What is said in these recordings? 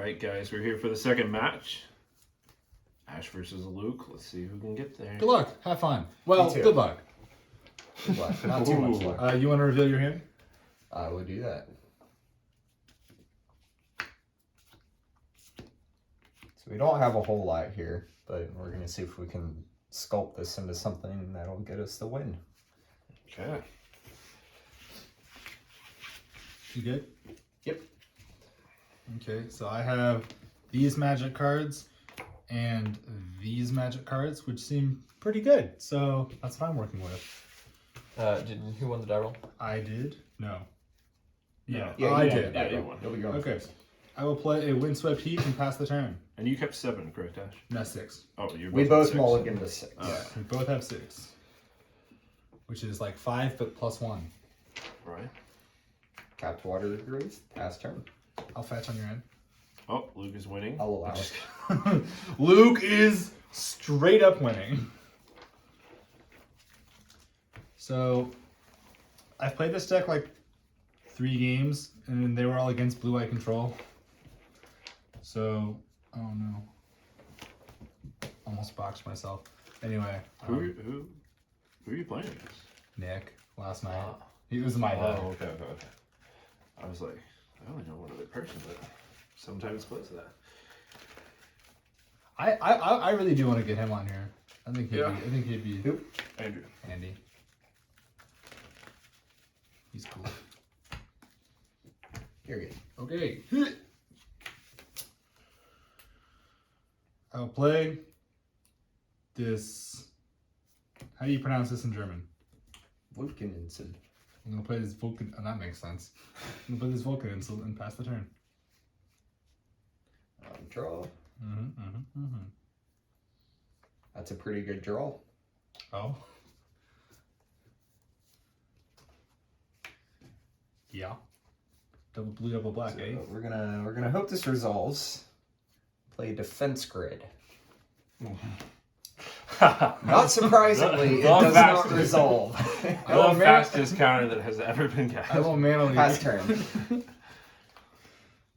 Alright, guys, we're here for the second match. Ash versus Luke. Let's see who can get there. Good luck. Have fun. Well, good luck. Good luck. Not too much luck. You want to reveal your hand? I would do that. So we don't have a whole lot here, but we're going to see if we can sculpt this into something that'll get us the win. Okay. You good? Yep. Okay, so I have these magic cards and these magic cards, which seem pretty good. So that's what I'm working with. Who won the die roll? I did? No. Yeah, Yeah, I you did. Yeah, you won. You'll be going Okay. first. I will play a Windswept Heat and pass the turn. And you kept 7, correct, Ash? No, 6. Oh, you're We both both 6. mulligan to 6. Yeah, we both have 6. Which is like 5, but plus 1. Right. Capped water agrees. Pass turn. I'll fetch on your end. Oh, Luke is winning. I'll allow it. Luke is straight up winning. So, I've played this deck like 3 games, and they were all against blue-eye control. So, oh no. Almost boxed myself. Anyway. Who are you playing against? Nick, last night. He was my deck. Oh, okay. I was like, I only know one other person, but sometimes close to that. I really do want to get him on here. I think he'd be Who? Andrew. handy. He's cool. You're good. Okay. I'll play this. How do you pronounce this in German? Vulcaninsel. I'm gonna play this Vulcan. Oh, that makes sense. I'm gonna play this Vulcaninsel and pass the turn. Draw. Mm-hmm. That's a pretty good draw. Oh. Yeah. Double blue, double black, So eh? we're gonna hope this resolves. Play defense grid. Not surprisingly, it does not resolve. The fastest counter that has ever been cast. I will manually. Pass turn.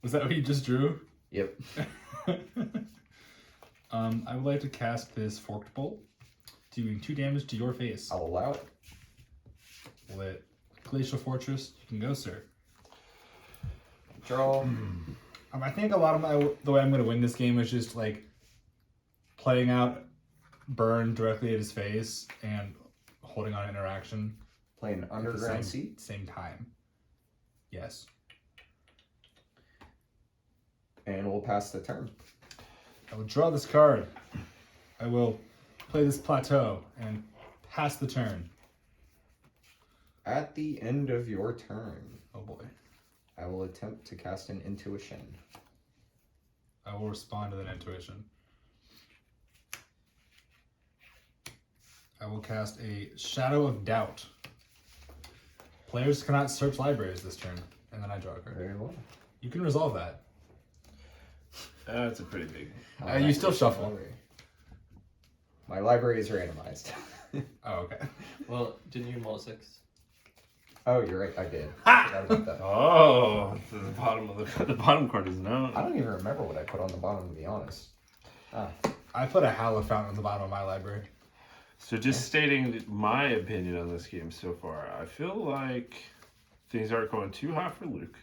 Was that what you just drew? Yep. I would like to cast this Forked Bolt, doing 2 damage to your face. I'll allow it. Lit. Glacial Fortress, you can go, sir. Draw. I think a lot of the way I'm going to win this game is just like playing out burn directly at his face and holding on interaction. Play an at the underground seat. same time. Yes. And we'll pass the turn. I will draw this card. I will play this plateau and pass the turn. At the end of your turn, Oh boy. I will attempt to cast an intuition. I will respond to that intuition. I will cast a Shadow of Doubt. Players cannot search libraries this turn, and then I draw a card. Very well. You can resolve that. That's a pretty big. You still shuffle. Library. My library is randomized. Oh, okay. Well, didn't you mull 6? Oh, you're right. I did. Forgot about that. Oh, the bottom of the bottom card is known. I don't even remember what I put on the bottom, to be honest. I put a Howler Fountain on the bottom of my library. So just stating my opinion on this game so far, I feel like things aren't going too hot for Luke.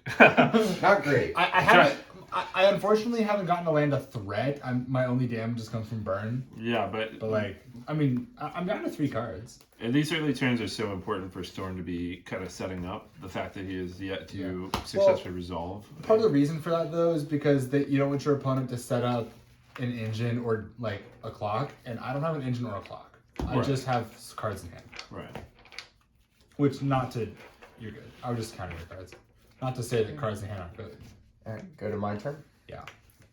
Not great. I haven't. I unfortunately haven't gotten to land a threat. My only damage just comes from burn. Yeah, but like, I mean, I'm down to 3 cards. and these early turns are so important for Storm to be kind of setting up. The fact that he is yet to successfully resolve. Part of the reason for that, though, is because you don't want your opponent to set up an engine or like a clock, and I don't have an engine or a clock. I just have cards in hand. Right. Which, you're good. I would just counter your cards. Not to say that cards in hand aren't good. Alright, go to my turn. Yeah.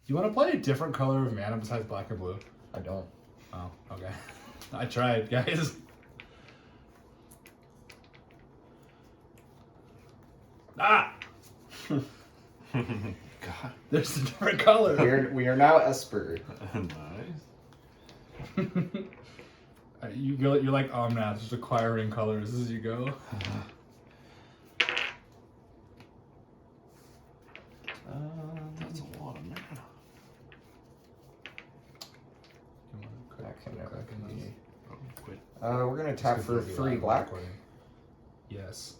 You want to play a different color of mana besides black or blue? I don't. Oh, okay. I tried, guys. Ah! God. There's a different color. We are now Esper. Nice. You're like Omnath, just acquiring colors as you go. That's a lot of mana. We're gonna tap Just 'cause for we'll be 3 live black recording. Yes.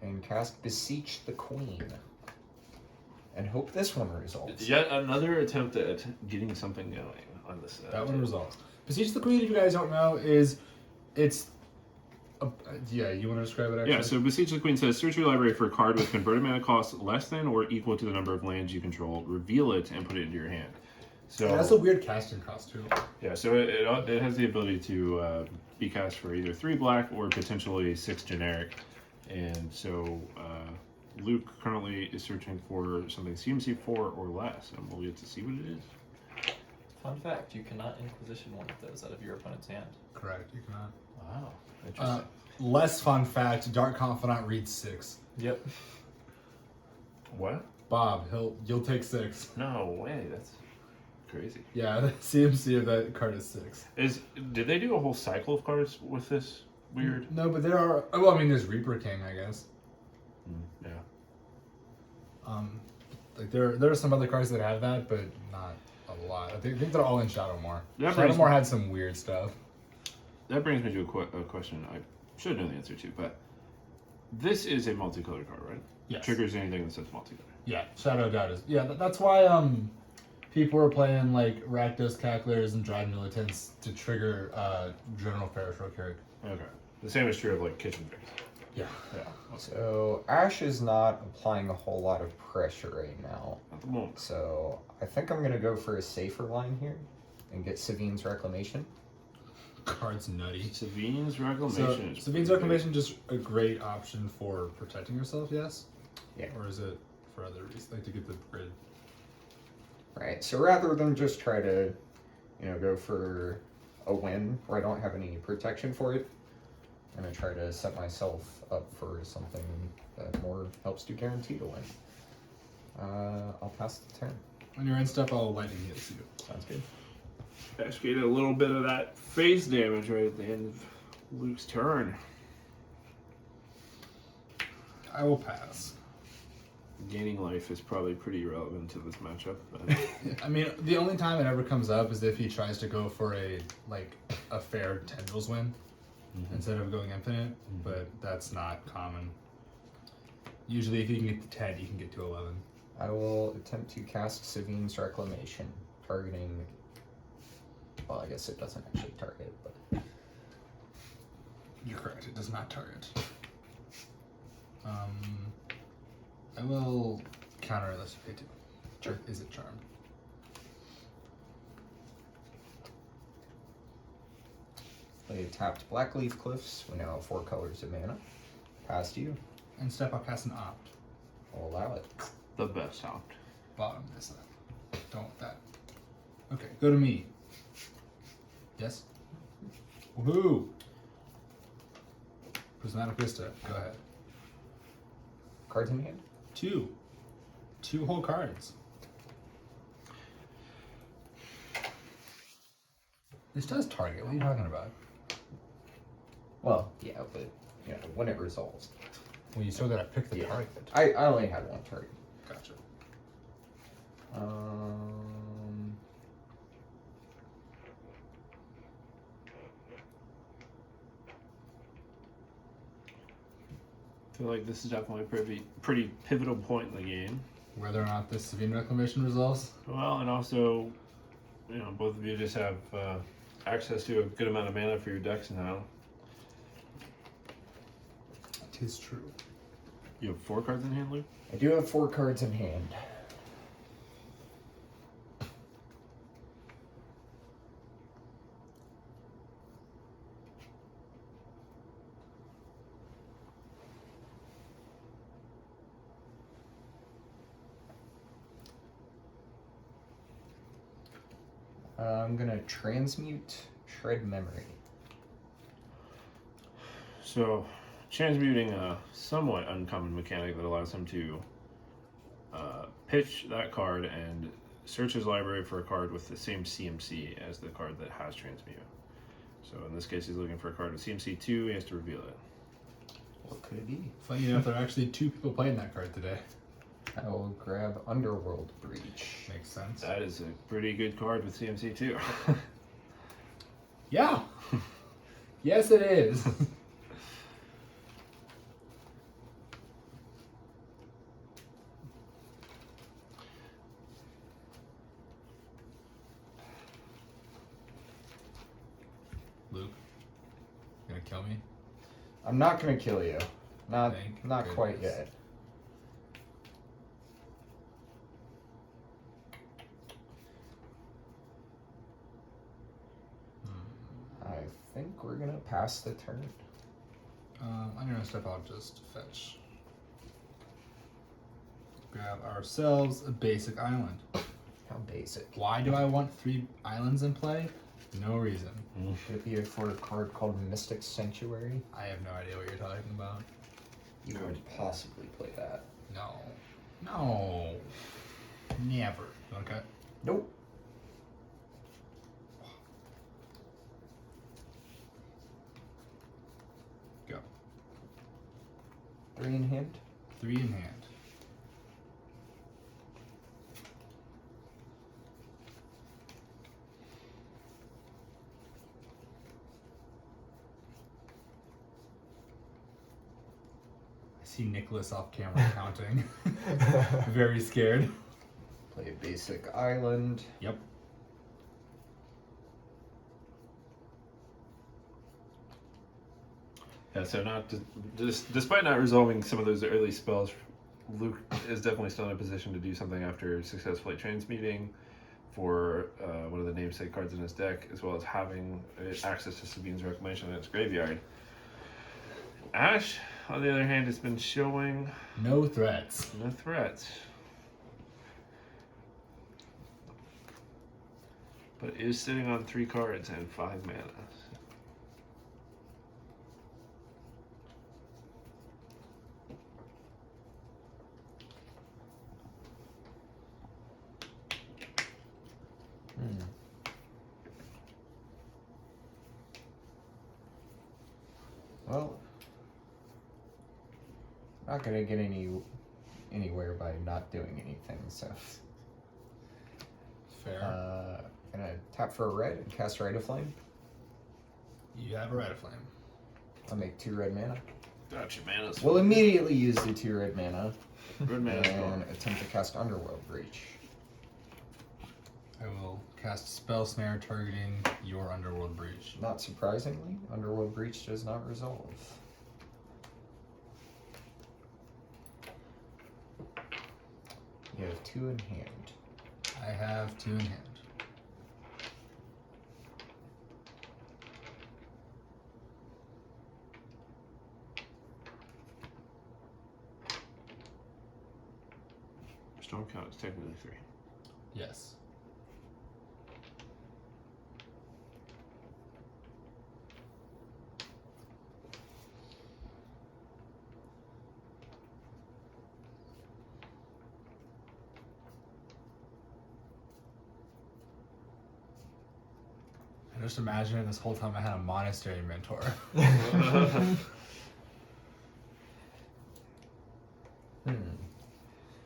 and cast Beseech the Queen. And hope this one resolves. Yet another attempt at getting something going on this. That one resolves. Beseech the Queen, if you guys don't know, it's. Yeah, you want to describe it actually? Yeah, so Beseech the Queen says, search your library for a card with converted mana cost less than or equal to the number of lands you control, reveal it, and put it into your hand. So Yeah, that's a weird casting cost too. yeah, so it has the ability to be cast for either 3 black or potentially 6 generic. And so Luke currently is searching for something CMC 4 or less, and we'll get to see what it is. Fun fact, you cannot Inquisition one of those out of your opponent's hand. Correct, you cannot. Wow, interesting. Less fun fact: Dark Confidant reads 6. Yep. What? Bob, you'll take 6. No way, that's crazy. Yeah, the CMC of that card is 6. Did they do a whole cycle of cards with this? Weird. No, but there are. Well, I mean, there's Reaper King, I guess. Yeah. Like there are some other cards that have that, but not a lot. I think they're all in Shadowmoor. That brings Shadowmoor had some weird stuff. That brings me to a question I should know the answer to, but this is a multicolored card, right? Yes. Triggers anything that says multicolored. Yeah, Shadow Doubt is. Yeah, that's why people were playing like Rakdos Cacklers and Dried Militants to trigger General Ferris Rokirik. Okay. The same is true of like Kitchen Fairies. Yeah. Yeah. So Ash is not applying a whole lot of pressure right now. At the moment. So I think I'm gonna go for a safer line here and get Savine's Reclamation. Card's nutty. Savine's So, Reclamation. is Savine's pretty Reclamation just a great option for protecting yourself, yes? Yeah. Or is it for other reasons, like to get the grid? Right. So rather than just try to, go for a win where I don't have any protection for it, I'm gonna try to set myself up for something that more helps to guarantee to win. I'll pass the turn. When you're in stuff, I'll lightning hit you. Sounds good. big. Ash get a little bit of that phase damage right at the end of Luke's turn. I will pass. Gaining life is probably pretty irrelevant to this matchup. But I mean, the only time it ever comes up is if he tries to go for a fair Tendrils win instead of going infinite, but that's not common. Usually, if you can get to 10, you can get to 11. I will attempt to cast Savine's Reclamation, targeting. Well, I guess it doesn't actually target, but You're correct. It does not target. I will counter unless you pay 2. Sure. Is it charmed? play a tapped Blackleaf Cliffs. We now have 4 colors of mana. Past you. And step up, cast an opt. I'll allow it. the best opt. Bottom this up. Don't want that. Okay, go to me. Yes? Woohoo! Prismatic Vista, go ahead. Cards in hand. 2. 2 whole cards. This does target. What are you talking about? Well, yeah, but when it resolves. Well, you still gotta pick the Yeah. target. I only had 1 target. Gotcha. I feel like this is definitely a pretty pivotal point in the game. Whether or not this Savine Reclamation resolves? Well, and also, both of you just have access to a good amount of mana for your decks now. Tis true. You have 4 cards in hand, Luke? I do have 4 cards in hand. I'm gonna transmute Shred Memory. So, transmuting a somewhat uncommon mechanic that allows him to pitch that card and search his library for a card with the same CMC as the card that has transmute. So in this case, he's looking for a card with CMC 2, he has to reveal it. What could it be? Funny enough, there are actually 2 people playing that card today. I will grab Underworld Breach. Makes sense. That is a pretty good card with CMC 2. Yeah. Yes, it is. Luke, you gonna kill me? I'm not gonna kill you. Not Thank quite goodness. yet. I think we're gonna pass the turn. I'm gonna step out just to fetch. Grab ourselves a basic island. How basic. Why do I want 3 islands in play? No reason. Could it be for a card called Mystic Sanctuary? I have no idea what you're talking about. You would possibly play that. No. No. Never. You wanna cut? Nope. Go. 3 in hand. 3 in hand. I see Nicholas off camera counting. Very scared. Play a basic island. Yep. Yeah, so despite not resolving some of those early spells, Luke is definitely still in a position to do something after successfully transmuting for one of the namesake cards in his deck, as well as having access to Sabine's Reclamation in its graveyard. Ash, on the other hand, has been showing No threats. no threats, but is sitting on 3 cards and 5 mana. Well, not gonna get anywhere by not doing anything. So, Fair. gonna tap for a red and cast Rite of Flame. You have a Red of Flame. I'll make 2 red mana. Got your mana. We'll immediately use the 2 red mana Red mana. and attempt to cast Underworld Breach. I will cast Spell Snare targeting your Underworld Breach. Not surprisingly, Underworld Breach does not resolve. You have 2 in hand. I have 2 in hand. Storm count is technically 3. Yes. I just imagine this whole time I had a monastery mentor.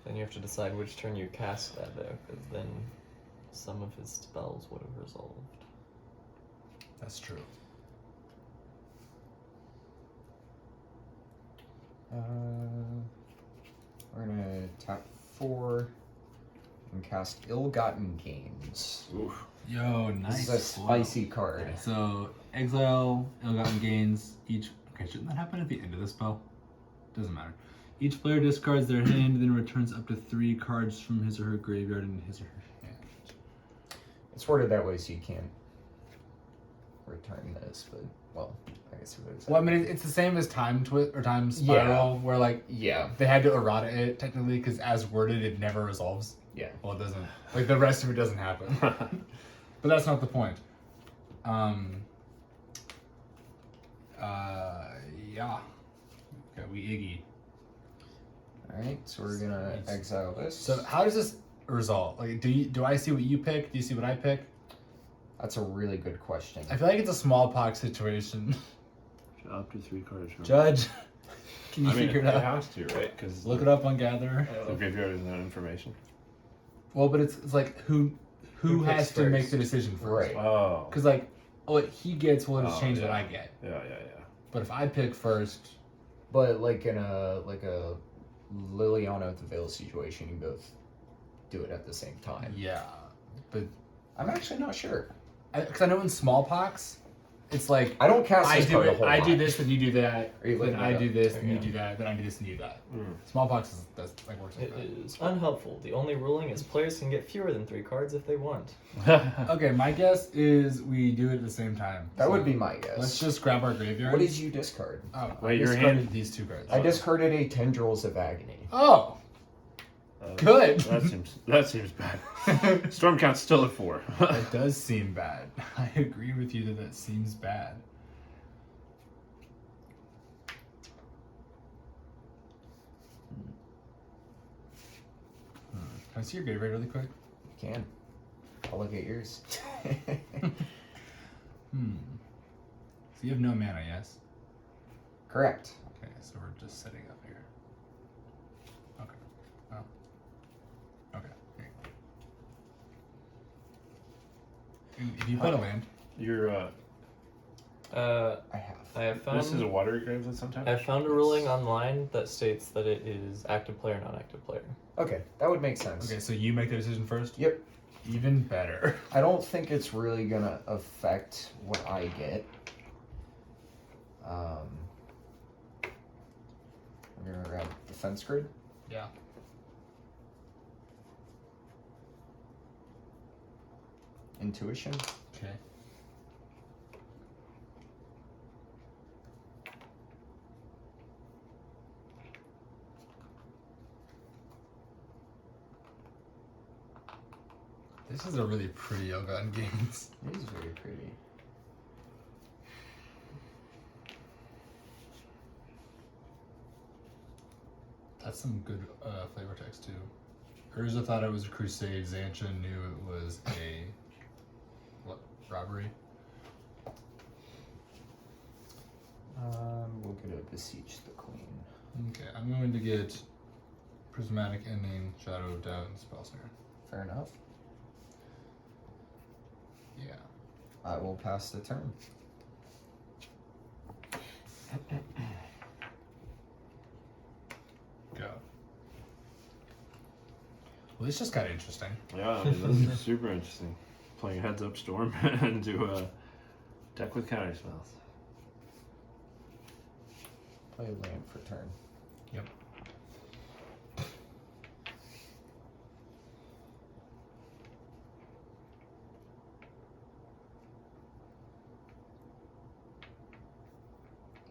Then you have to decide which turn you cast that though, because then some of his spells would have resolved. That's true. We're gonna tap 4 and cast Ill-Gotten Gains. Oof. Yo, nice. This is a spicy card. So, exile, ill-gotten gains, each... Okay, shouldn't that happen at the end of the spell? Doesn't matter. Each player discards their hand, then returns up to 3 cards from his or her graveyard in his or her hand. It's worded that way so you can't return this, but, well, I guess it is. Well, I mean, it's the same as Time Twist or Time Spiral, where, like, Yeah. they had to errata it, technically, because as worded, it never resolves. Yeah. Well, it doesn't. Like, the rest of it doesn't happen. But that's not the point. Yeah. Okay, we Iggy. Alright, so we're gonna exile this. So how does this resolve? Like, do I see what you pick? Do you see what I pick? That's a really good question. I feel like it's a smallpox situation. Up to 3 cards from. Judge, can you figure it It out? has to, right? Because Look it up on Gather. the graveyard is not information. Well, but it's like who Who has picks to make first? the decision first? Right. Oh. Because like what he gets will just Oh, change yeah. what I get. Yeah. But if I pick first, But like in a Liliana with the Veil situation, you both do it at the same time. yeah. But I'm actually not sure. because I know in Smallpox, it's like I don't cast I this do card a it. whole I lot. do this, then you do that. Are you Then looking I it up? do this, then you Yeah. do that. Then I do this and you do that. Mm. Smallpox that's like works like It that. is unhelpful. The only ruling is players can get fewer than 3 cards if they want. Okay, my guess is we do it at the same time. That So would be my guess. Let's just grab our graveyard. What did you discard? Oh, Wait, I your discarded hand- these 2 cards. I discarded a Tendrils of Agony. Oh, good. That seems bad. Storm count's still at 4. That does seem bad. I agree with you that seems bad. Can I see your graveyard really quick? You can. I'll look at yours. So you have no mana, yes? Correct. Okay, so we're just setting up here. Okay. Oh. Okay. Here you go. If you put a land, You're I have. I have found. this is a water gravesend sometimes. I found a ruling online that states that it is active player, non-active player. Okay, that would make sense. okay, so you make the decision first? Yep. Even better. I don't think it's really gonna affect what I get. We're gonna grab Defense Grid. Yeah. Intuition. Okay. This is a really pretty Elgon Games. It is very pretty. That's some good flavor text too. Urza thought it was a crusade. Xancha knew it was a robbery. We'll get a Beseech the Queen. Okay, I'm going to get Prismatic Ending, Shadow of Doubt, and Spellsnare. Fair enough. Yeah. I will pass the turn. Go. Well, this just got interesting. Yeah, I mean, this is super interesting. Playing Heads Up Storm and do a deck with counter spells. Play a land for turn. Yep.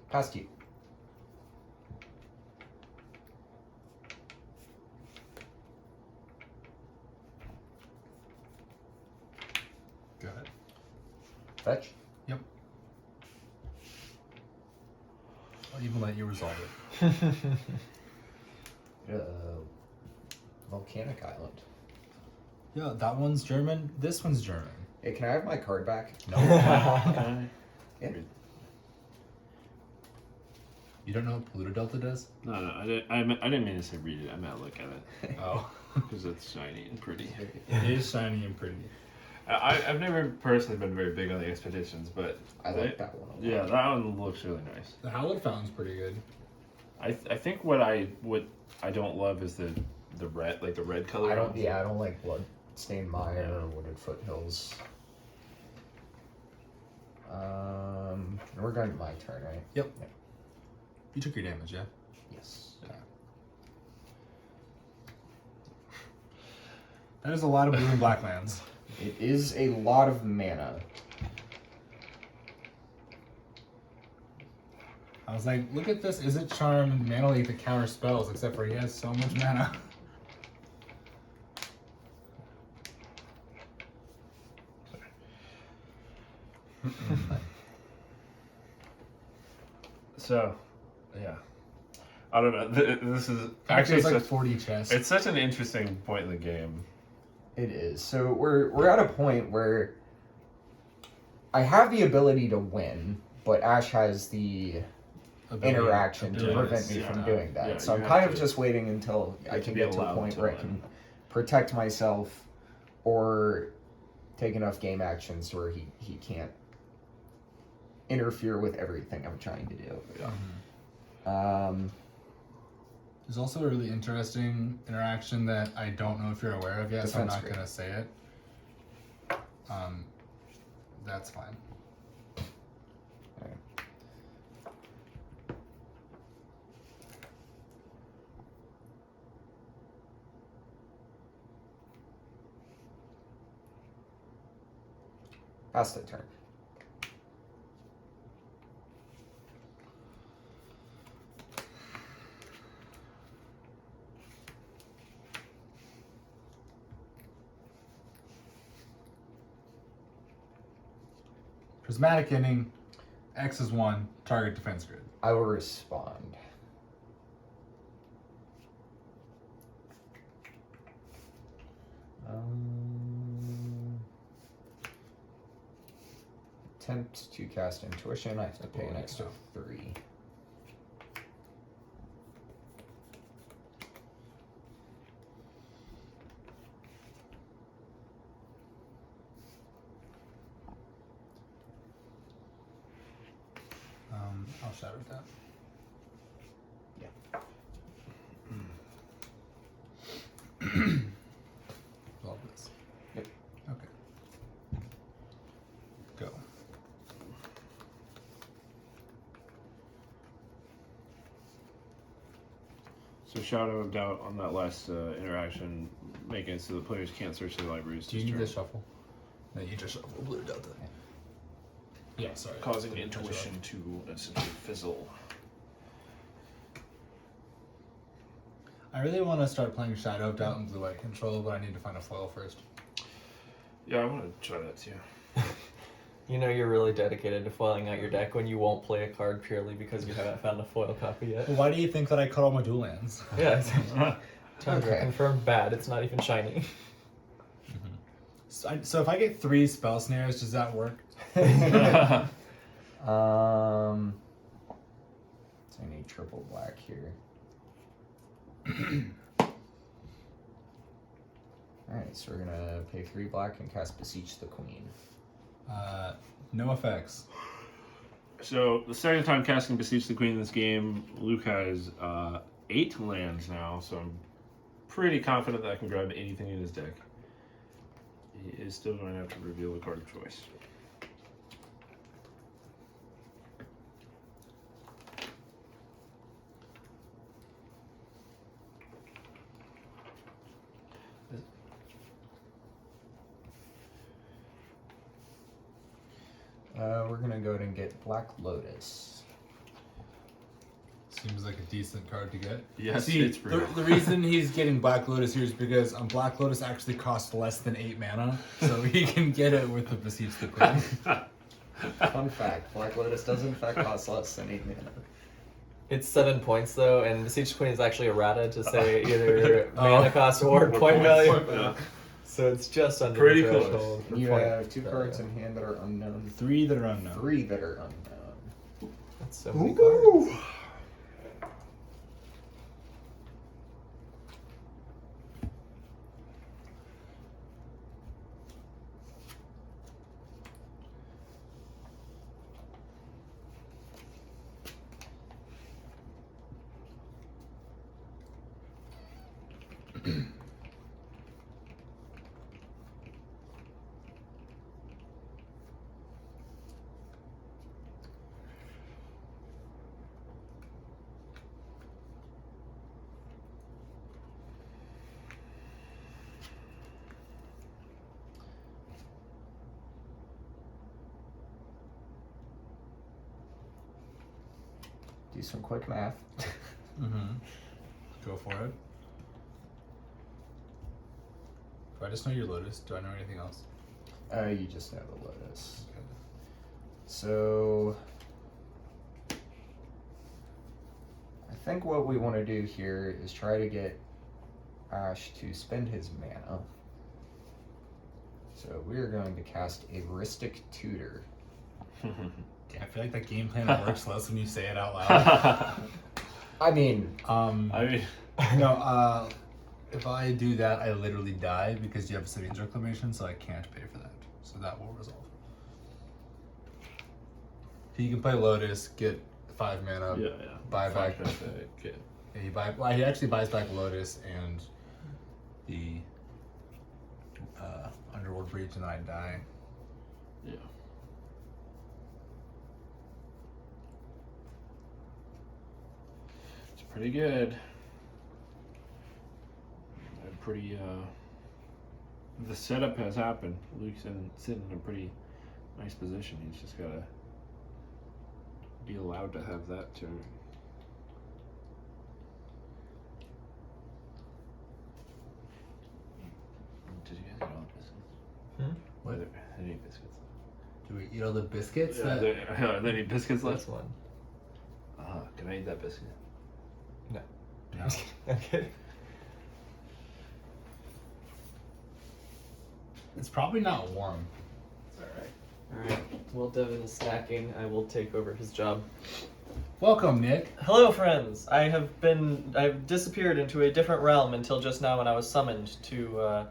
Past you. Go ahead. Fetch. Yep. I'll even let you resolve it. Volcanic Island. Yeah, that one's German. This one's German. Hey, can I have my card back? No. Yeah. You don't know what Polluted Delta does? No, I didn't mean to say read it. I meant look at it Oh. because it's shiny and pretty. It is shiny and pretty. I've never personally been very big on the expeditions, but I like that one a lot. yeah, that one looks really nice. The Hallowed Fountain's pretty good. I think what I don't love is the red, like the red color. I don't like Bloodstained Mire or Wooded Foothills. We're going to my turn, right? Yep. You took your damage, yeah? Yes. Yeah. That is a lot of blue and black lands. It is a lot of mana. I was like, look at this. Is it Charm and Mana Leaf to counter spells, except for he has so much mana. So, yeah, I don't know. This is Actually, actually it's like such, 40 chests. it's such an interesting point in the game. It is. So we're at a point where I have the ability to win, but Ash has the interaction to prevent me from doing that. Yeah, so I'm you kind have of to- just waiting until I have can to be get to a allowed point to where I win. can protect myself or take enough game actions where he can't interfere with everything I'm trying to do. Yeah. There's also a really interesting interaction that I don't know if you're aware of yet, so I'm Defense not grade. going to say it. That's fine. Alright. Pass the turn. Prismatic ending, X is 1, target defense grid. I will respond. Attempt to cast intuition. I have to pay an extra 3. I'll shadow that. All this. Yep. Okay. Go. So Shadow of Doubt on that last interaction, making it so the players can't search their libraries. Do you this need turn, this shuffle? No, you just shuffle blue delta. Yeah, sorry. causing Didn't touch it intuition to essentially fizzle. I really want to start playing Shadow of Doubt and Blue White Control, but I need to find a foil first. Yeah, I want to try that too. You know you're really dedicated to foiling out your deck when you won't play a card purely because you haven't found a foil copy yet. Well, why do you think that I cut all my dual lands? Yeah, Tundra Okay. confirmed bad. It's not even shiny. So if I get 3 spell snares, does that work? So I need triple black here. Alright, so we're gonna pay 3 black and cast Beseech the Queen. No effects. So the second time casting Beseech the Queen in this game, Luke has 8 lands now, so I'm pretty confident that I can grab anything in his deck. He is still going to have to reveal a card of choice. We're gonna go ahead and get Black Lotus. Seems like a decent card to get. Yes, See, it's real. the reason he's getting Black Lotus here is because Black Lotus actually costs less than 8 mana, so he can get it with the Beseech the Queen. Fun fact, Black Lotus does in fact cost less than 8 mana. It's 7 points though, and Beseech Queen is actually errata to say either mana cost or point value. Yeah. So it's just under Pretty the close. threshold. for You point have 2 value. cards in hand that are unknown, 3 that are unknown. 3 that are unknown. That's so many cards. Do some quick math. Mm-hmm. Go for it. Do I just know your Lotus? Do I know anything else? You just know the Lotus. So I think what we want to do here is try to get Ash to spend his mana. So we are going to cast a Ristic Tutor. Yeah, I feel like that game plan works less when you say it out loud. I mean, I mean, No, if I do that, I literally die because you have Sabine's Reclamation, so I can't pay for that. So that will resolve. He can play Lotus, get 5 mana, Yeah. buy back. Okay. Yeah, he actually buys back Lotus and the Underworld Breach, and then I die. Yeah. It's pretty good. The setup has happened. Luke's sitting in a pretty nice position. He's just gotta be allowed to have that turn. Did you guys eat all the biscuits? What? Are there any biscuits? Do we eat all the biscuits? Are that- there any biscuits left? That's one. Can I eat that biscuit? No. Okay. It's probably not warm. It's alright. Alright. While Devin is snacking, I will take over his job. Welcome, Nick. Hello, friends. I've disappeared into a different realm until just now when I was summoned to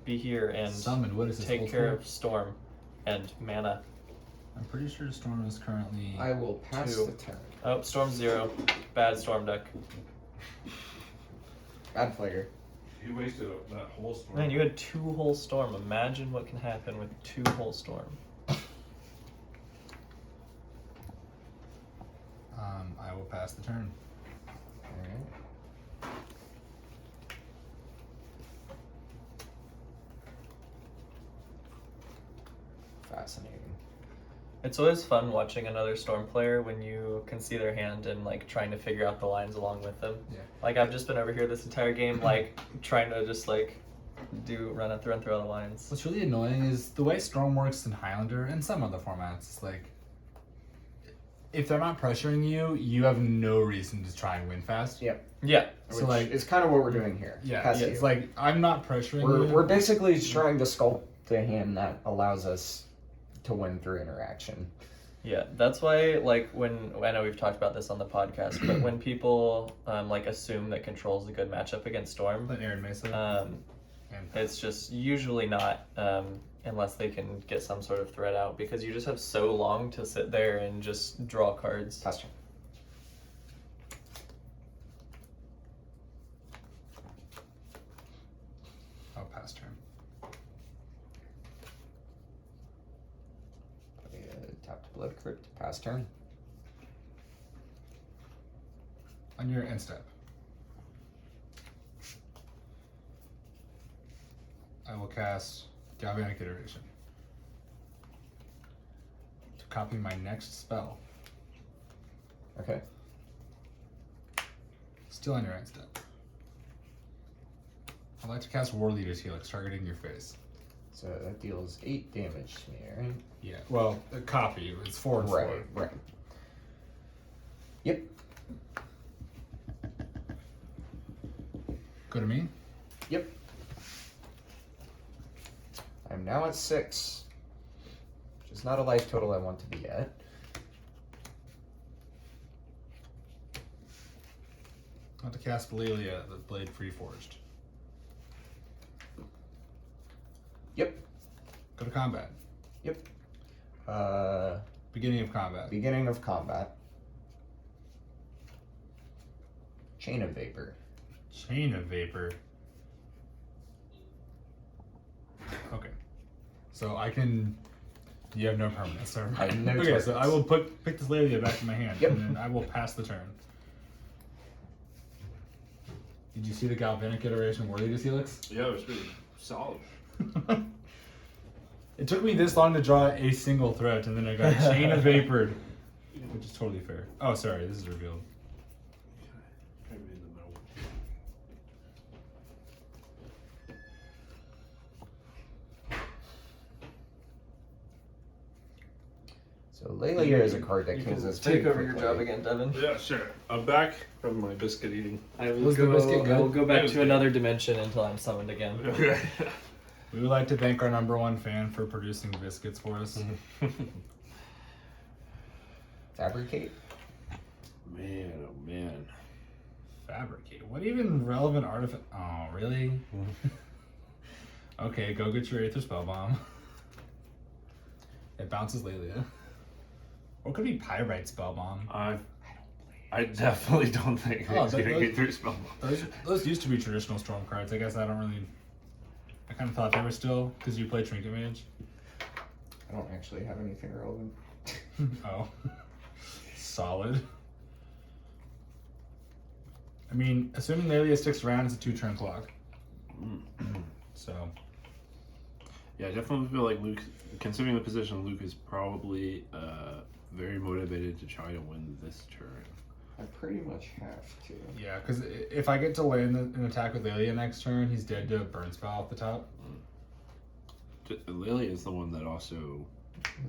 be here and Summoned. What is this? take old care school? of Storm and mana. I'm pretty sure Storm is currently. I will pass 2. the turn. Oh, Storm 0. Bad Storm deck. Bad player. You wasted that whole storm. Man, you had 2 whole Storm. Imagine what can happen with 2 whole Storm. I will pass the turn. Alright. Fascinating. It's always fun watching another Storm player when you can see their hand and like trying to figure out the lines along with them. Yeah. Like I've just been over here this entire game, like trying to just like run through all the lines. What's really annoying is the way Storm works in Highlander and some other formats. It's like, if they're not pressuring you, you have no reason to try and win fast. Yep. Yeah. So, Which like- is kind of what we're doing here. Yeah, Pass it's you. like I'm not pressuring We're, you. we're basically trying to sculpt a hand that allows us to win through interaction. Yeah, that's why, like, when I know we've talked about this on the podcast, but when people like assume that Control's a good matchup against Storm, But Aaron Mesa. And it's just usually not, unless they can get some sort of threat out, because you just have so long to sit there and just draw cards. Pass turn. I'll pass turn. Tapped Blood Crypt. Pass turn. On your end step, I will cast Galvanic Iteration to copy my next spell. Okay. Still on your end step. I'd like to cast War Leader's Helix, targeting your face. So that deals 8 damage to me, right? Yeah. Well, a copy. It's 4 and 4. Right. Yep. Go to me. Yep. I'm now at 6. Which is not a life total I want to be at. I want to cast Lelia, the Blade Freeforged. Yep. Go to combat. Yep. Beginning of combat. Beginning of combat. Chain of Vapor. Chain of Vapor. Okay. So I can. You have no permanence, sir. I have no Okay, tokens. so I will pick this Lelia back in my hand, Yep. and then I will pass the turn. Did you see the Galvanic Iteration War Leader's Helix? Yeah, it was pretty solid. It took me this long to draw a single threat, and then I got Chain of Vapored, which is totally fair. Oh, sorry, this is revealed. Kind of in the middle. So Lelia is a card that You kills can us take very over your quickly. job again, Devin. Yeah, sure. I'm back from my biscuit eating. I will Was the biscuit good? go It back was to good. another dimension until I'm summoned again. Okay. We would like to thank our #1 fan for producing biscuits for us. Fabricate. Man, oh man. Fabricate. What even relevant artifact? Oh, really? Okay, go get your Aether Spellbomb. It bounces Lelia. Or it could be Pyrite Spellbomb. I definitely don't think Oh, he's gonna get through Spellbomb. Those used to be traditional Storm cards. I guess I kind of thought they were still, because you play Trinket Mage. I don't actually have anything relevant. Oh. Solid. I mean, assuming Lelia sticks around, it's a 2-turn clock. So. Yeah, I definitely feel like Luke, considering the position, Luke is probably very motivated to try to win this turn. I pretty much have to. Yeah, because if I get to land an attack with Lelia next turn, he's dead to a burn spell off the top. Lily is the one that also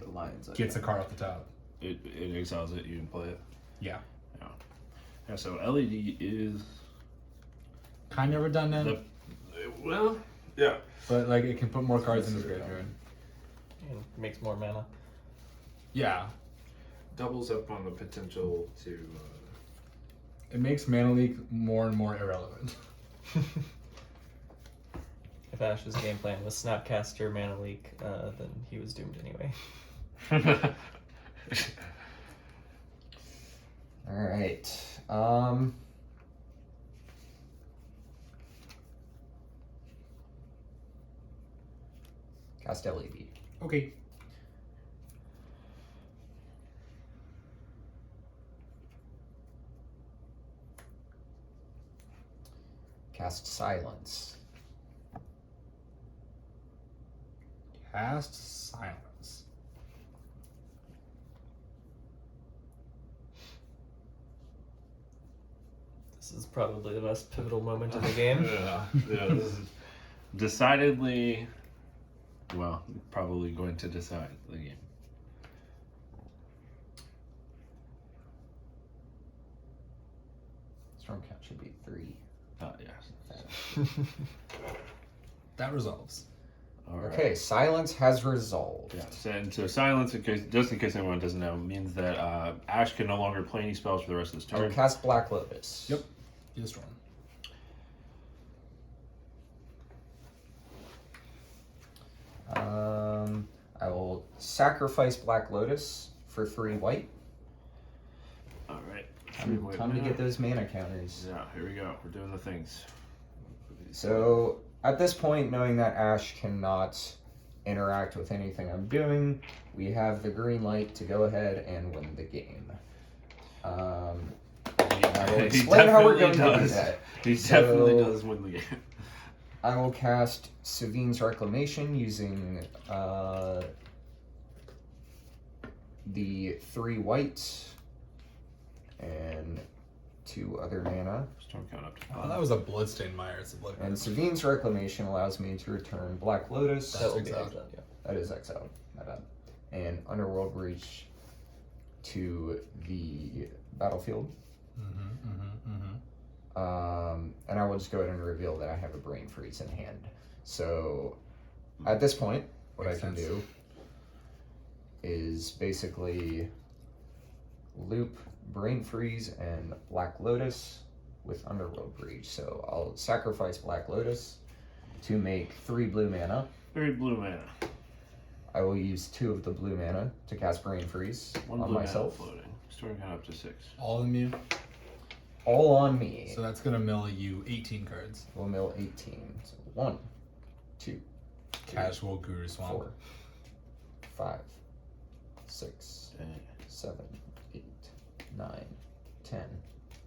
The lines. Gets a card off the top. it exiles it. You can play it. Yeah. Yeah. So LED is Kind of redundant, well, yeah. but like it can put more cards in his graveyard. And makes more mana. Yeah. Doubles up on the potential to. It makes Mana Leak more and more irrelevant. If Ash's game plan was Snapcaster Mana Leak, then he was doomed anyway. Alright. Cast LED. Okay. Cast Silence. Cast Silence. This is probably the most pivotal moment in the game. Yeah, this is decidedly, well, probably going to decide the game. Storm count should be 3. Yes. That resolves. All right. Okay, Silence has resolved. Yes, and so silence, just in case anyone doesn't know, means that Ash can no longer play any spells for the rest of his I'll turn. cast Black Lotus. Yep. Get a storm. I will sacrifice Black Lotus for 3 white. All right. Time to get those mana counters. Yeah, here we go. We're doing the things. So at this point, knowing that Ash cannot interact with anything I'm doing, we have the green light to go ahead and win the game. I will He explain how we're definitely going to do does. that. He So- definitely does win the game. I will cast Savine's Reclamation using the 3 white and 2 other mana. Storm count up to Oh, 5. that was a Bloodstained Mire. It's a blood. And Savine's Reclamation allows me to return Black Lotus. That's That will be exiled. exiled, yeah. That is exiled. My bad. And Underworld Breach to the battlefield. And I will just go ahead and reveal that I have a Brain Freeze in hand. So at this point, what Makes I can sense. do is basically loop Brain Freeze and Black Lotus with Underworld Breach. So I'll sacrifice Black Lotus to make 3 blue mana. 3 blue mana. I will use 2 of the blue mana to cast Brain Freeze 1 on blue myself. mana floating. Storm count up to 6. All in you. All on me. So that's gonna mill you 18 cards. We'll mill 18. So 1, 2, Casual Guru Swamp. 4, 5, 6, Eh. 7, 8, 9, 10,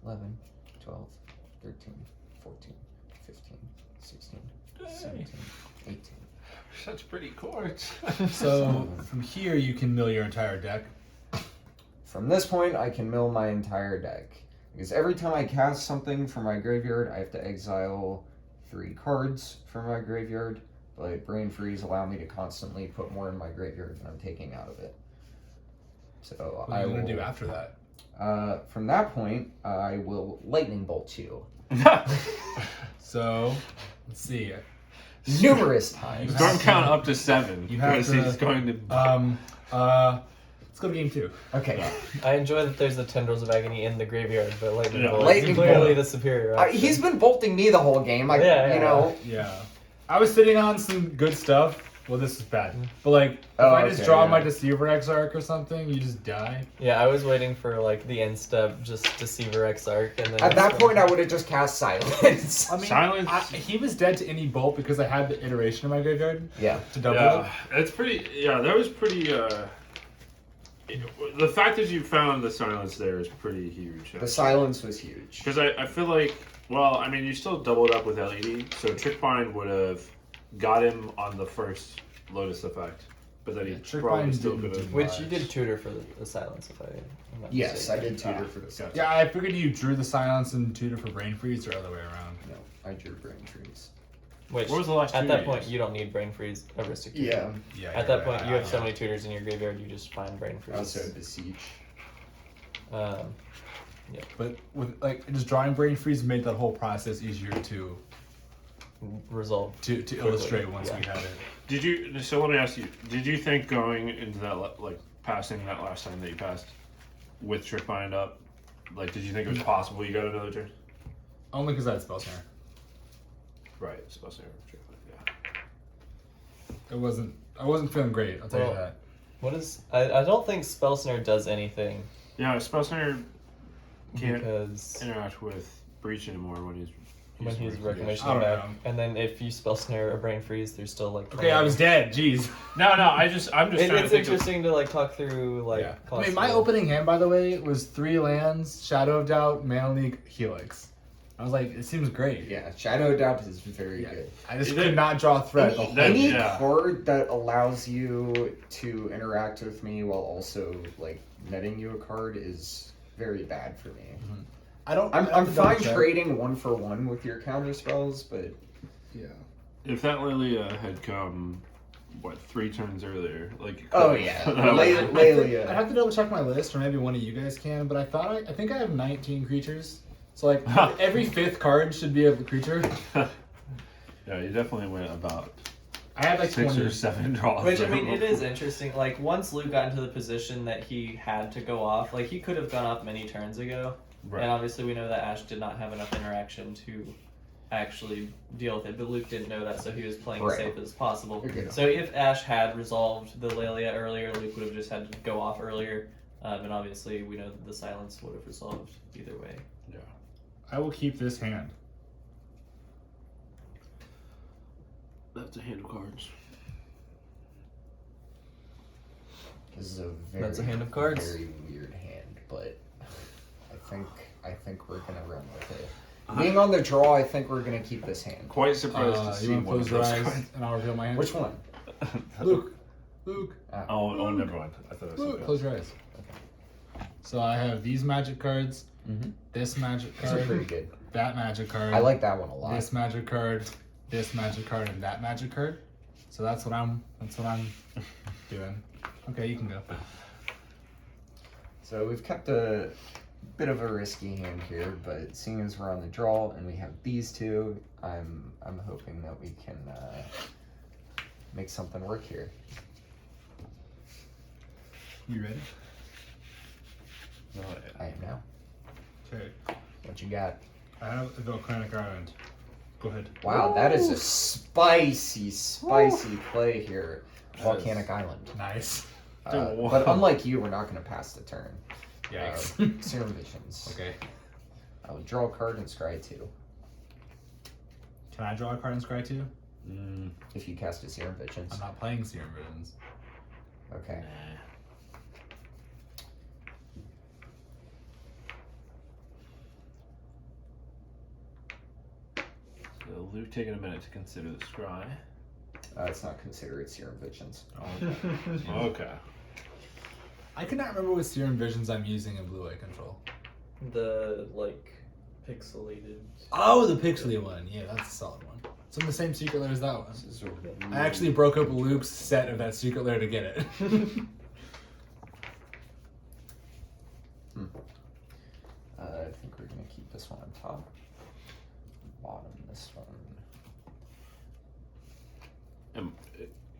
11, 12, 13, 14, 15, 16, 17, 18. Such pretty chords. So from here you can mill your entire deck. From this point, I can mill my entire deck. Because every time I cast something from my graveyard, I have to exile 3 cards from my graveyard. But Brain Freeze allow me to constantly put more in my graveyard than I'm taking out of it. So What are you gonna do after that? From that point, I will Lightning Bolt you. So let's see. Numerous times. Storm count up to 7. You have because to- he's going to. Let's go to game 2. Okay. I enjoy that there's the Tendrils of Agony in the graveyard, but Lightning Yeah. Bolt Lightning is clearly Bolt. the superior option. He's been bolting me the whole game. Yeah. You know. Yeah. I was sitting on some good stuff. Well, this is bad. But like, if Oh, I just okay, draw yeah. my Deceiver Exarch or something, you just die. Yeah, I was waiting for like the end step, just Deceiver Exarch, and then At that point, I would have just cast Silence. I mean, Silence. he was dead to any bolt because I had the iteration in my graveyard Yeah. to double it. Yeah, it's pretty. Yeah, that was pretty. The fact that you found the silence there is pretty huge. The Silence was huge. Because I feel like, well, I mean, you still doubled up with LED, so Trickbind would have got him on the first Lotus effect, but then he Trickbind probably still didn't could have. do which you did tutor for the silence, if I'm not Yes, I mistaken. did tutor for the Silence. Yeah, I figured you drew the silence and tutor for Brain Freeze or other way around. No, I drew Brain Trees. Which, What was the last at tutor that you point, used? you don't need Brain Freeze, Aristic tutor. Yeah. Yeah. At that point, you have so many tutors in your graveyard, you just find Brain I Freeze. also had Beseech. But with like just drawing Brain Freeze made that whole process easier to Resolve. illustrate once yeah. we had it. Did you? So let me ask you: did you think going into that, like passing that last time that you passed with Trickbind up, like, did you think it was possible you got another turn? Only because I had Spell Snare. Right, supposed to Trickbind. Yeah. I wasn't feeling great. I'll tell Well, you that. What is... I don't think Spell Snare does anything, Yeah, Spell Snare can't because interact with Breach anymore when he's recognition I don't back, know. and then if you Spell Snare a Brain Freeze, there's still like... Okay, I was dead. Jeez. No, I'm just trying to It's think of. interesting to like talk through like... Yeah. I mean, my possible- opening hand, by the way, was 3 lands, Shadow of Doubt, Mana Leak, Helix. I was like, it seems great. Yeah, Shadow of Doubt is very Yeah. good. I just Is it- could not draw a threat. the whole Any yeah. card that allows you to interact with me while also like netting you a card is very bad for me. I don't. I'm I have to fine double check. trading 1-for-1 with your counter spells, but Yeah. If that Lilia had come, 3 turns earlier, like. oh yeah, that would- I'd Lelia. have to double check my list, or maybe one of you guys can. But I think I have 19 creatures. So like every 5th card should be a creature. Yeah, you definitely went about I had like 6 20. or 7 draws. Which, I mean, it is interesting. Like, once Luke got into the position that he had to go off, like, he could have gone off many turns ago. Right. And obviously, we know that Ash did not have enough interaction to actually deal with it. But Luke didn't know that, so he was playing as Right. safe as possible. Okay. So if Ash had resolved the Lelia earlier, Luke would have just had to go off earlier. And obviously, we know that the silence would have resolved either way. Yeah. I will keep this hand. That's a hand of cards. This is a very, That's a hand of cards. very weird hand, but I think we're gonna run with it. Being on the draw, I think we're gonna keep this hand. Quite surprised to see You want to one close of your those eyes cards. and I'll reveal my hand? Which one? Luke. Oh, never mind. I thought it was Luke. something Close your eyes. So I have these magic cards, Mm-hmm. this magic These are pretty card, good. that magic card. I like that one a lot. this magic card, and that magic card. So that's what I'm doing. Okay, you can go. So we've kept a bit of a risky hand here, but seeing as we're on the draw and we have these two, I'm hoping that we can make something work here. You ready? No, I am now. Okay. What you got? I have the Volcanic Island. Go ahead. Wow, that is a spicy play here. Volcanic Island. Nice. But unlike you, we're not going to pass the turn. Yikes. Serum Visions. Okay. I will draw a card and scry 2. Can I draw a card and scry too? If you cast a Serum Visions. I'm not playing Serum Visions. Okay. So Luke taking a minute to consider the scry. It's not considered Serum Visions. Okay. I cannot remember what Serum Visions I'm using in Blue Eye Control. The, like, pixelated... Oh, the pixely one. Yeah, that's a solid one. It's in the same secret lair as that one. This is a I actually broke up Luke's set of that secret lair to get it. I think we're going to keep this one on top. Bottom this one.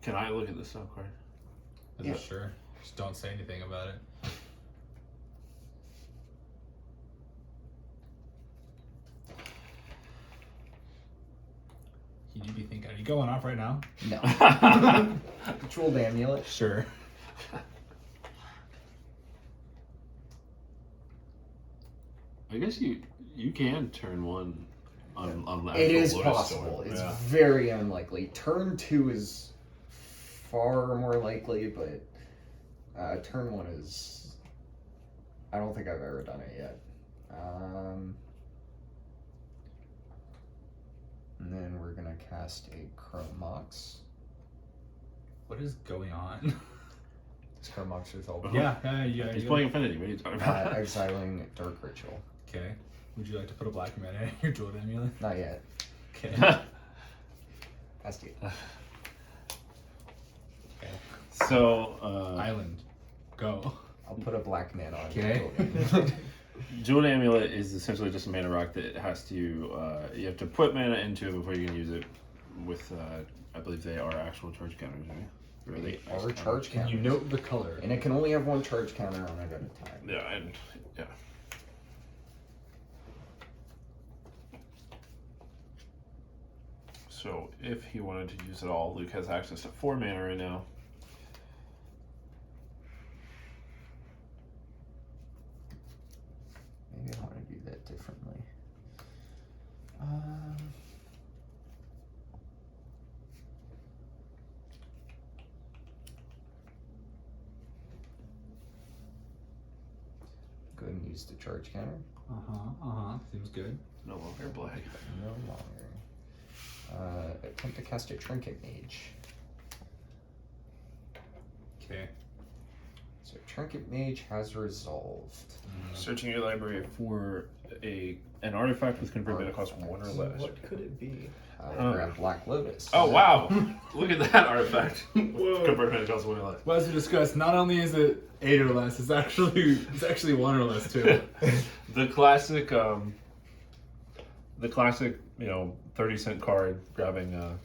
Can I look at the sub card? Yeah. Sure. Just don't say anything about it. You do be thinking, are you going off right now? No. Jeweled amulet. Sure. I guess you can turn one on the It actual is Lotus possible. Storm. It's Yeah. very unlikely. Turn 2 is far more likely, but turn 1 is. I don't think I've ever done it yet. And then we're gonna cast a Chrome Mox. What is going on? Is Chrome Mox resolved? yeah. He's playing Infinity. What are you talking about? Exiling Dark Ritual. Okay. Would you like to put a black mana in your Jeweled Amulet? Not yet. Okay. Past you. Okay. So, Island. Go. I'll put a black mana on Okay. it. Jeweled Amulet is essentially just a mana rock that has to, you have to put mana into it before you can use it with, I believe they are actual charge counters, right? Or are they Or charge Can counters. you note the color? And it can only have one charge counter on it at a time. Yeah, and, yeah. So, if he wanted to use it all, Luke has access to 4 mana right now. Maybe I want to do that differently. Go ahead and use the charge counter. Seems good. No longer black. No longer. Attempt to cast a Trinket Mage. Okay. So Trinket Mage has resolved. Searching your library for an artifact with convert mana cost 1 or less. What could it be? Grab Black Lotus. Oh wow! Look at that artifact. Convert mana cost 1 or less. Well, as we discussed, not only is it 8 or less, it's actually 1 or less too. The classic, 30-cent card grabbing.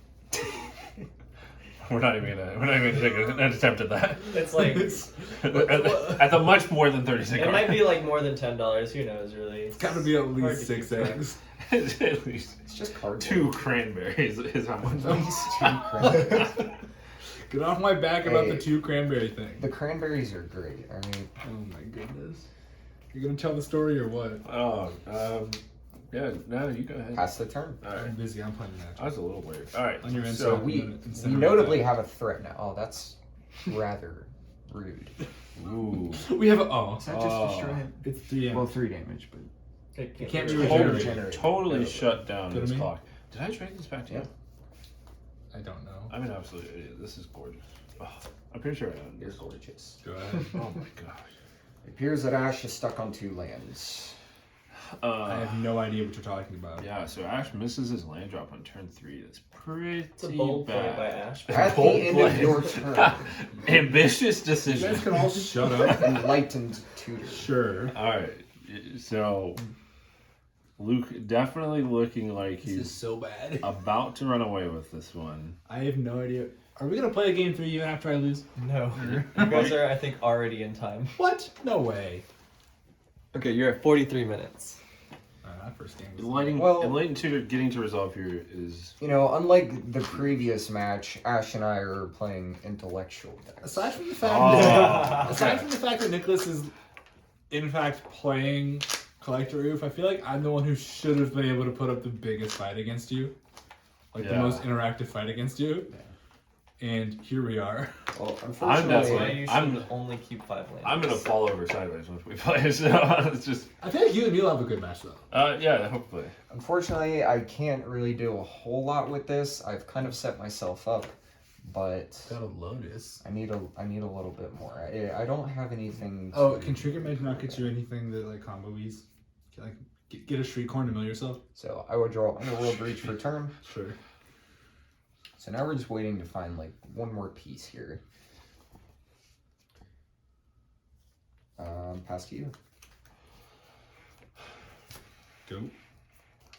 We're not even gonna take an attempt at that. It's like at the much more than 30-cent it card. might be like more than $10. Who knows, really? It's got to be at Hard least to 6 keep track. eggs. At least It's just cardboard. 2 cranberries is how much. At least 2 cranberries. Get off my back about the Hey. 2 cranberry thing. The cranberries are great. I mean, Oh my goodness. You gonna tell the story or what? Oh, yeah. No, you go ahead. pass the turn. All right. I'm busy. I'm playing that. That was a little weird. All right. On your end, so so We Instead of notably that. have a threat now. Oh, that's rather rude. ooh. We have a Is that Oh. just destroy? It's 3 Well, 3 damage, but It can't be Totally, regenerated. totally shut down Kidding this me? clock. Did I trade this back to you? Yeah. I don't know. I'm an absolute idiot. This is gorgeous. Oh, I'm pretty sure I own you're this. gorgeous. Go ahead. Oh my gosh. It appears that Ash is stuck on 2 lands. I have no idea what you're talking about. Yeah, so Ash misses his land drop on turn 3. That's pretty It's a bold play bad. by Ash. At the Bold end play. of your turn, Ambitious You decision. guys can all shut up. Enlightened Tutor. Sure. All right. So Luke definitely looking like This is he's so bad. about to run away with this one. I have no idea. Are we gonna play a game 3 even after I lose? No, you guys are, I think, already in time. What? No way. Okay, you're at 43 minutes. That first game. Was Enlightened Tutor getting to resolve here is You know, unlike the previous match, Ash and I are playing intellectual decks. Aside from the fact Oh, that okay. Nicholas is in fact playing Collector Roof, I feel like I'm the one who should have been able to put up the biggest fight against you. Like the Yeah. most interactive fight against you. And here we are. Well, I'm That's unfortunately, why you I'm- should only keep 5 lands. I'm gonna fall over sideways once we play, so it's just I feel like you and me will have a good match though. yeah, hopefully. unfortunately, I can't really do a whole lot with this. I've kind of set myself up, but Got a Lotus. I need a little bit more. I don't have anything. Oh, to- can Trigger Mage not get you anything that like combo-ease? Like get a Street Corn to mill yourself? So I will draw Underworld Reach for turn. Sure. So now we're just waiting to find like one more piece here. Pass to you. Go.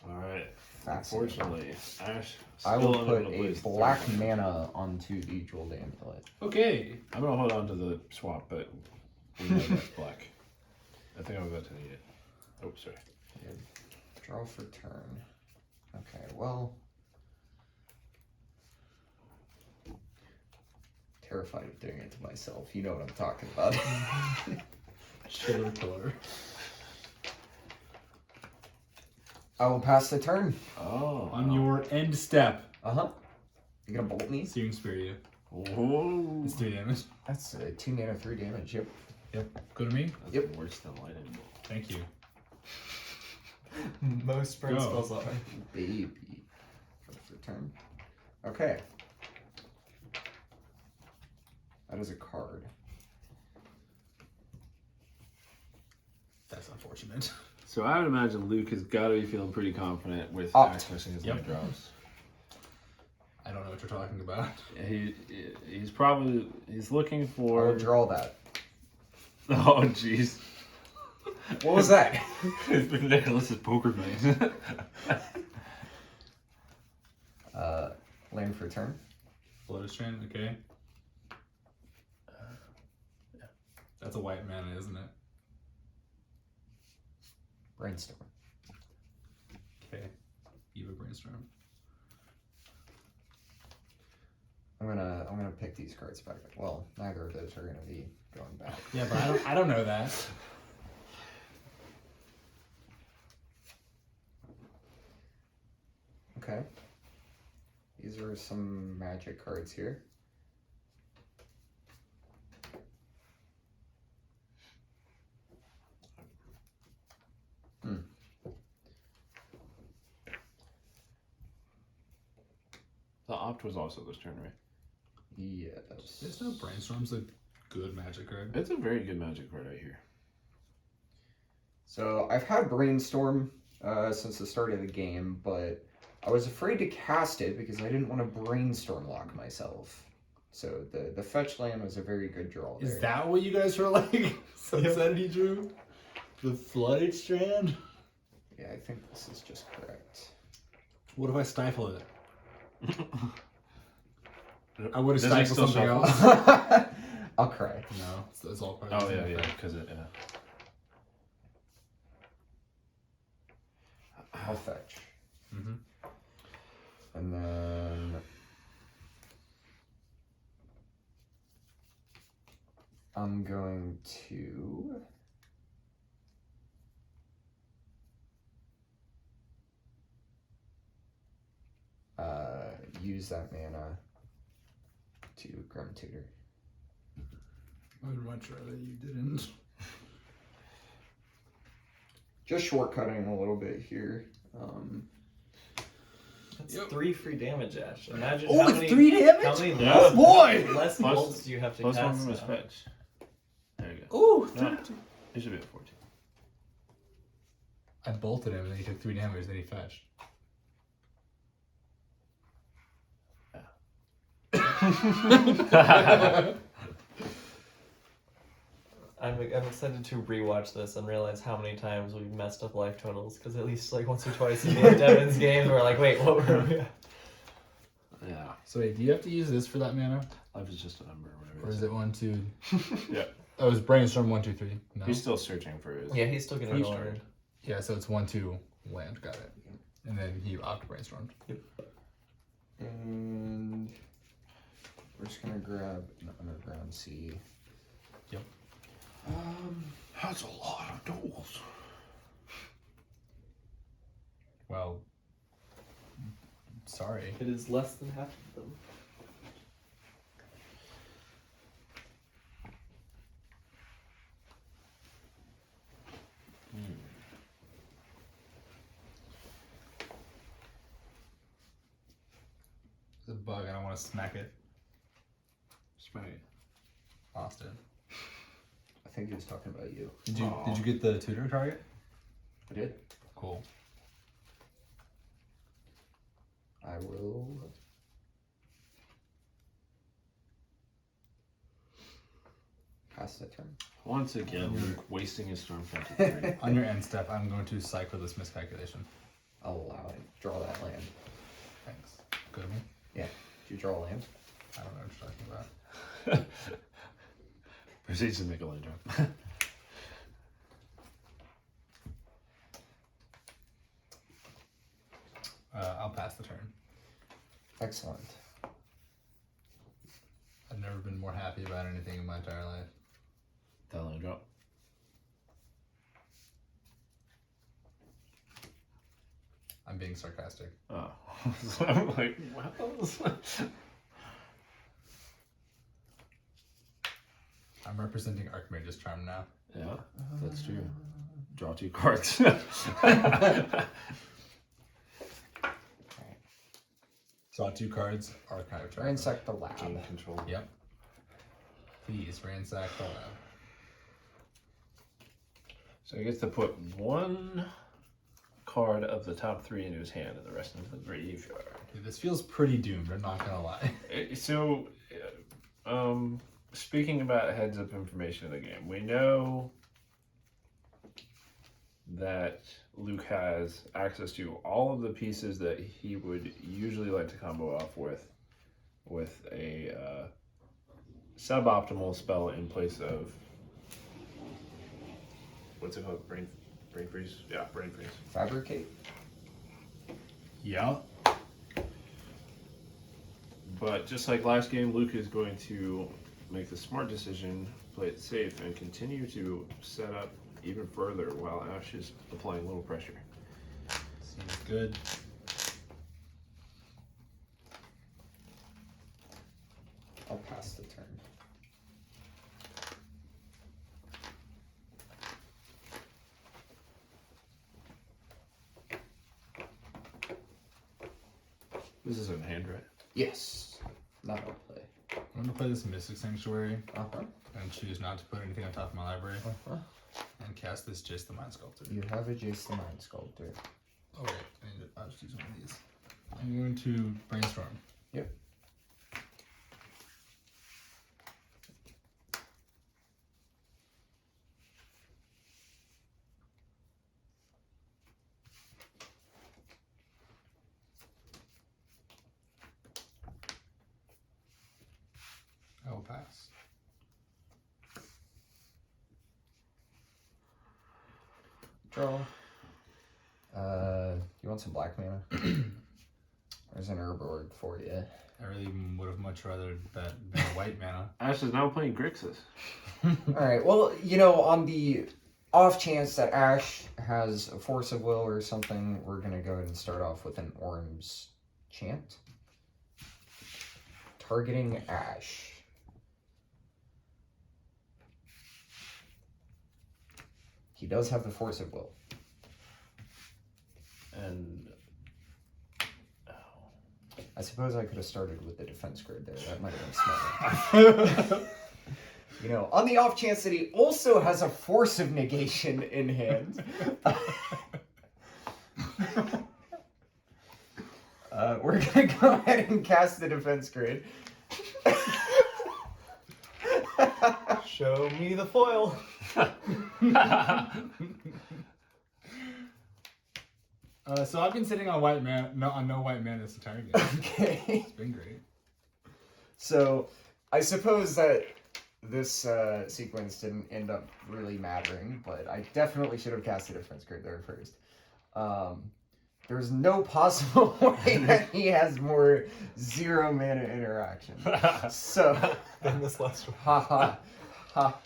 All right. Fascinating. Unfortunately, Ash. I will still put unable to a place the black third one. mana onto the Jeweled Amulet. Okay. I'm gonna hold on to the swap, but we know that's black. I think I'm about to need it. Oh, sorry. Draw for turn. Okay, well, terrified of doing it to myself. You know what I'm talking about. Chiller killer. I will pass the turn. Oh. On your end step, Uh-huh. You gonna bolt me? Searing Spear you. Oh. It's 3 damage. That's 2 mana, 3 damage. Yep. Yep. Go to me. That's Yep. worse than lightning bolt. Thank you. Most burn Go. spells are. Baby. First for turn. Okay. That is a card. That's unfortunate. So I would imagine Luke has got to be feeling pretty confident with Opt. accessing his Yep. light drops. I don't know what you're talking about. He's probably looking I for. will draw that. Oh jeez. What was that? Nicholas's poker face. Land for turn. Blood Strand, okay. Yeah. That's a white mana, isn't it? Brainstorm. Okay. You have a Brainstorm. I'm gonna pick these cards back. Well, neither of those are gonna be going back. Yeah, but I don't know that. Okay. These are some magic cards here. The opt was also this turn, right? Yes. There's no Brainstorm's a good magic card. It's a very good magic card right here. So I've had Brainstorm since the start of the game, but I was afraid to cast it because I didn't want to Brainstorm lock myself. So the fetch land was a very good draw there. Is that what you guys were like? Sunsetty drew? The Flooded Strand? Yeah, I think this is just correct. What if I stifle it? I would have Does he stifled still something shuffle? else. I'll cry. No, it's all part of Oh the yeah, same yeah, effect. because it. I'll fetch. Mm-hmm. And then I'm going to use that mana to Grim Tutor. I would much rather you didn't. Just shortcutting a little bit here. That's Yep. 3 free damage, Ash. Imagine Oh, how it's many 3 damage? how many Yeah. less, Boy! less Plus- bolts do you have to Plus one cast from his now? fetch. There you go. Ooh! No, he should be at 14. I bolted him and then he took 3 damage, then he fetched. I'm excited to rewatch this and realize how many times we've messed up life totals, because at least like once or twice in Devin's games we're like, wait, what were we at? Yeah. So wait, do you have to use this for that mana? Life is just a number or whatever. Or is it 1, 2? Yeah. Oh, it's Brainstorm 1, 2, 3. No. He's still searching for his. Yeah, he's still getting First going. turn. Yeah, so it's 1, 2 land, got it. And then he opt Brainstormed. And we're just gonna grab an Underground Sea. Yep. That's a lot of duels. Well, sorry. It is less than half of them. It's a bug, I don't want to smack it. Right. Austin. I think he was talking about you. Did you Aw. get the tutor target? I did. Cool. I will. Pass the turn. Once again, Luke wasting his storm front. On your end step, I'm going to cycle this miscalculation. I'll allow it. Draw that land. Thanks. Good of me. Yeah. Do you draw land? I don't know what you're talking about. Proceeds to make a land drop. I'll pass the turn. Excellent. I've never been more happy about anything in my entire life. Telling a drop. I'm being sarcastic. Oh. So I'm like, what? I'm representing Archmage's Charm now. Yeah, that's true. Draw 2 cards. Draw 2 cards, Archive Charm. Ransack the lab. Gain control. Yep. Please ransack the lab. So he gets to put 1 card of the top 3 into his hand and the rest into the graveyard. Okay, this feels pretty doomed, I'm not gonna lie. So, speaking about heads up information in the game, we know that Luke has access to all of the pieces that he would usually like to combo off with a suboptimal spell in place of what's it called? Brain freeze? Yeah, brain freeze. Fabricate. Yeah. But just like last game, Luke is going to make the smart decision, play it safe, and continue to set up even further while Ash is applying a little pressure. Seems good. I'll pass the turn. This is in hand, right? Yes. Not I'll play. I'm gonna play this Mystic Sanctuary Uh-huh. and choose not to put anything on top of my library Uh-huh. and cast this Jace the Mind Sculptor. You have a Jace the Mind Sculptor. Oh wait, I'll just use one of these. I'm going to brainstorm. Yep. I will pass. Draw. You want some black mana? There's an herb org for you. I really would have much rather bet white mana. Ash is now playing Grixis. Alright, well, you know, on the off chance that Ash has a Force of Will or something, we're gonna go ahead and start off with an Orm's Chant. Targeting Ash. He does have the Force of Will. And I suppose I could have started with the defense grid there. That might have been smarter. You know, on the off chance that he also has a Force of Negation in hand. We're going to go ahead and cast the defense grid. Show me the foil. So I've been sitting on white mana, no white mana this entire game. Okay. It's been great. So, I suppose that this sequence didn't end up really mattering, but I definitely should have cast the defense grid there first. There's no possible way that he has more 0 mana interaction. So, In this last one. ha ha ha.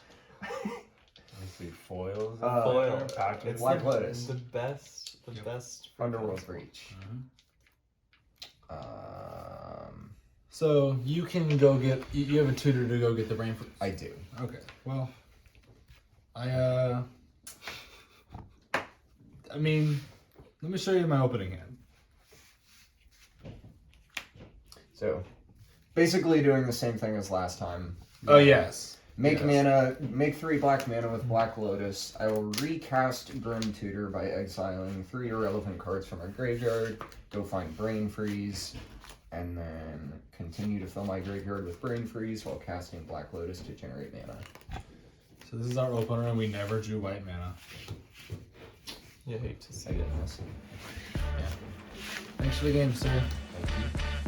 let's see, foils. Foil. Package. It's Black the, Lotus. the best. The Yep. best. Underworld Breach. So you can go get. You have a tutor to go get the brain freeze. I do. Okay. Well, I mean, let me show you my opening hand. So, basically doing the same thing as last time. Oh yes. Make Yes. mana, make 3 black mana with Black Lotus. I will recast Grim Tutor by exiling 3 irrelevant cards from my graveyard. Go find Brain Freeze, and then continue to fill my graveyard with Brain Freeze while casting Black Lotus to generate mana. So this is our opener, and we never drew white mana. You hate to see I it. didn't miss. Thanks for the game, sir. Thank you.